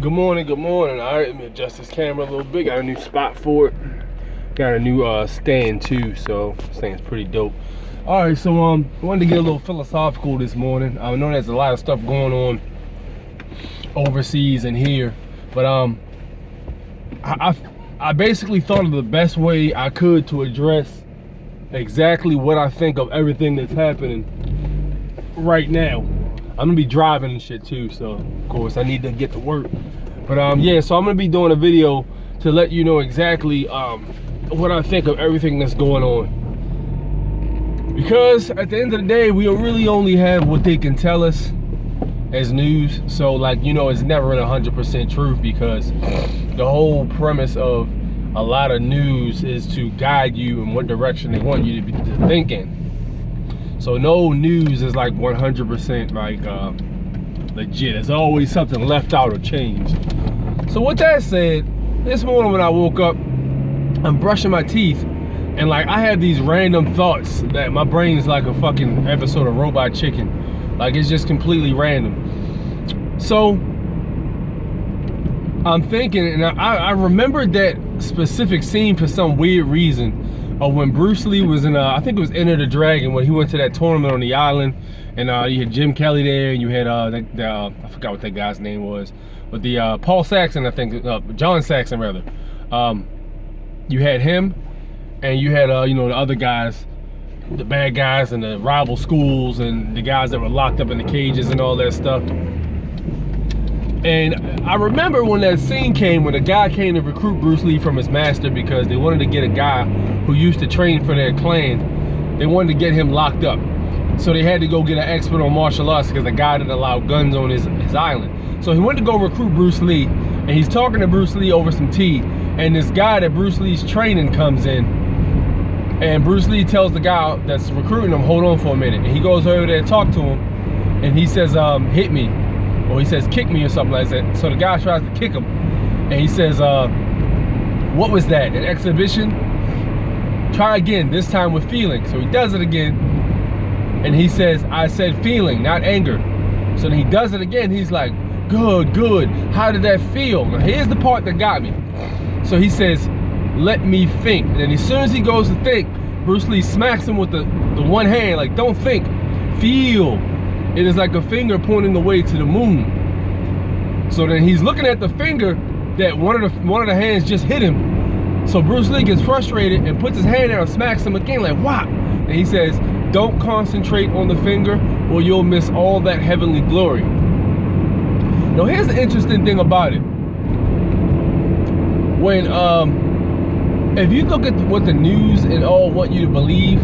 Good morning. All right, let me adjust this camera a little bit. Got a new spot for it. Got a new stand too, so this thing's pretty dope. All right, so I wanted to get a little philosophical this morning. I know there's a lot of stuff going on overseas and here, but I basically thought of the best way I could to address exactly what I think of everything that's happening right now. I'm gonna be driving and shit too, so of course I need to get to work. But yeah, so I'm gonna be doing a video to let you know exactly what I think of everything that's going on. Because at the end of the day, we really only have what they can tell us as news. So like, you know, it's never in 100% truth, because the whole premise of a lot of news is to guide you in what direction they want you to be thinking. So no news is like 100% like legit. There's always something left out or changed. So with that said, this morning when I woke up, I'm brushing my teeth, and like I had these random thoughts that my brain is like a fucking episode of Robot Chicken. Like it's just completely random. So I'm thinking, and I remembered that specific scene for some weird reason. When Bruce Lee was in, I think it was Enter the Dragon, when he went to that tournament on the island, and you had Jim Kelly there, and you had I forgot what that guy's name was, but the Paul Saxon, I think, John Saxon rather. You had him, and you had you know, the other guys, the bad guys, and the rival schools, and the guys that were locked up in the cages and all that stuff. And I remember when that scene came, when a guy came to recruit Bruce Lee from his master, because they wanted to get a guy who used to train for their clan. They wanted to get him locked up. So they had to go get an expert on martial arts, because the guy didn't allow guns on his island. So he went to go recruit Bruce Lee, and he's talking to Bruce Lee over some tea. And this guy that Bruce Lee's training comes in, and Bruce Lee tells the guy that's recruiting him, hold on for a minute. And he goes over there and talk to him, and he says, hit me. Or he says, kick me or something like that. So the guy tries to kick him. And he says, what was that, an exhibition? Try again, this time with feeling. So he does it again. And he says, I said feeling, not anger. So then he does it again. He's like, good. How did that feel? Now here's the part that got me. So he says, let me think. And then as soon as he goes to think, Bruce Lee smacks him with the one hand, like, don't think, feel. It is like a finger pointing the way to the moon. So then he's looking at the finger that one of the hands just hit him. So Bruce Lee gets frustrated and puts his hand out and smacks him again, like, what? And he says, don't concentrate on the finger or you'll miss all that heavenly glory. Now here's the interesting thing about it. When if you look at what the news and all want you to believe,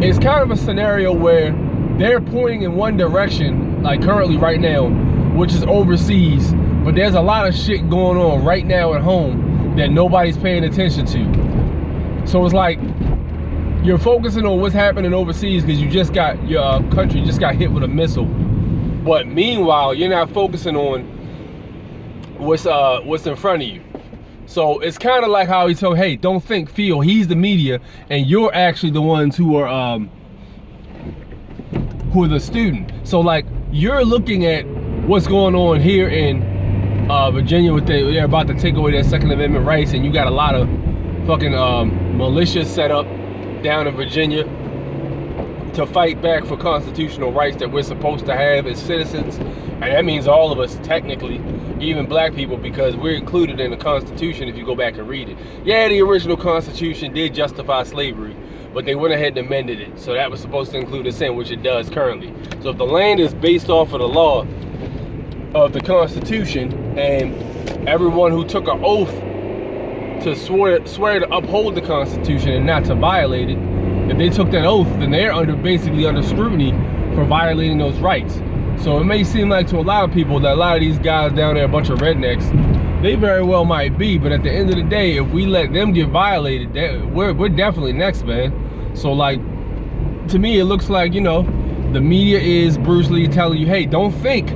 it's kind of a scenario where they're pointing in one direction, like currently right now, which is overseas, but there's a lot of shit going on right now at home that nobody's paying attention to. So it's like you're focusing on what's happening overseas because you just got, your country just got hit with a missile. But meanwhile, you're not focusing on what's in front of you. So it's kind of like how he told, hey, don't think, feel. He's the media, and you're actually the ones who are the student. So like, you're looking at what's going on here in Virginia, they're about to take away their Second Amendment rights, and you got a lot of fucking militias set up down in Virginia to fight back for constitutional rights that we're supposed to have as citizens. And that means all of us, technically, even black people, because we're included in the Constitution if you go back and read it. Yeah, the original Constitution did justify slavery, but they went ahead and amended it. So that was supposed to include us in, which it does currently. So if the land is based off of the law of the Constitution, and everyone who took an oath to swear to uphold the Constitution and not to violate it, if they took that oath, then they're basically under scrutiny for violating those rights. So it may seem like to a lot of people that a lot of these guys down there are a bunch of rednecks. They very well might be, but at the end of the day, if we let them get violated, we're definitely next, man. So like, to me, it looks like, you know, the media is Bruce Lee telling you, hey, don't think,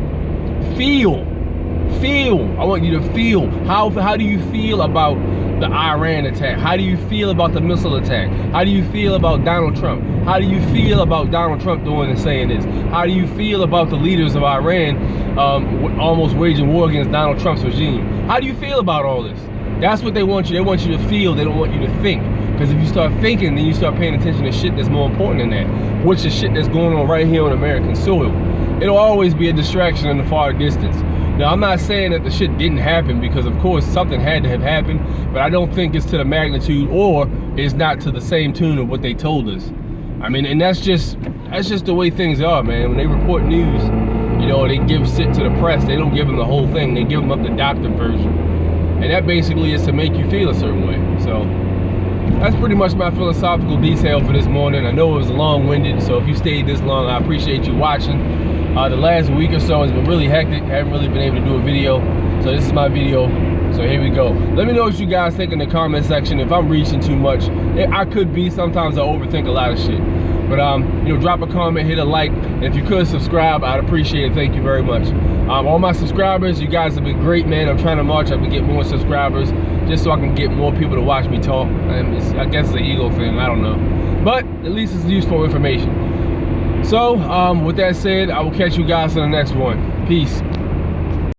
feel. I want you to feel. How do you feel about the Iran attack? How do you feel about the missile attack? How do you feel about Donald Trump? How do you feel about Donald Trump doing and saying this? How do you feel about the leaders of Iran almost waging war against Donald Trump's regime? How do you feel about all this? That's what they want you. They want you to feel. They don't want you to think. Because if you start thinking, then you start paying attention to shit that's more important than that, which is shit that's going on right here on American soil. It'll always be a distraction in the far distance. Now, I'm not saying that the shit didn't happen, because of course something had to have happened, but I don't think it's to the magnitude, or it's not to the same tune of what they told us. I mean, and that's just the way things are, man. When they report news, you know, they give shit to the press. They don't give them the whole thing. They give them up the doctored version. And that basically is to make you feel a certain way. So that's pretty much my philosophical detail for this morning. I know it was long-winded, so if you stayed this long, I appreciate you watching. The last week or so has been really hectic. Haven't really been able to do a video, so this is my video. So here we go. Let me know what you guys think in the comment section. If I'm reaching too much, I could be. Sometimes I overthink a lot of shit. But you know, drop a comment, hit a like, and if you could subscribe, I'd appreciate it. Thank you very much. All my subscribers, you guys have been great, man. I'm trying to march up and get more subscribers, just so I can get more people to watch me talk. And I guess it's an ego thing, I don't know. But at least it's useful information. So with that said, I will catch you guys in the next one. Peace.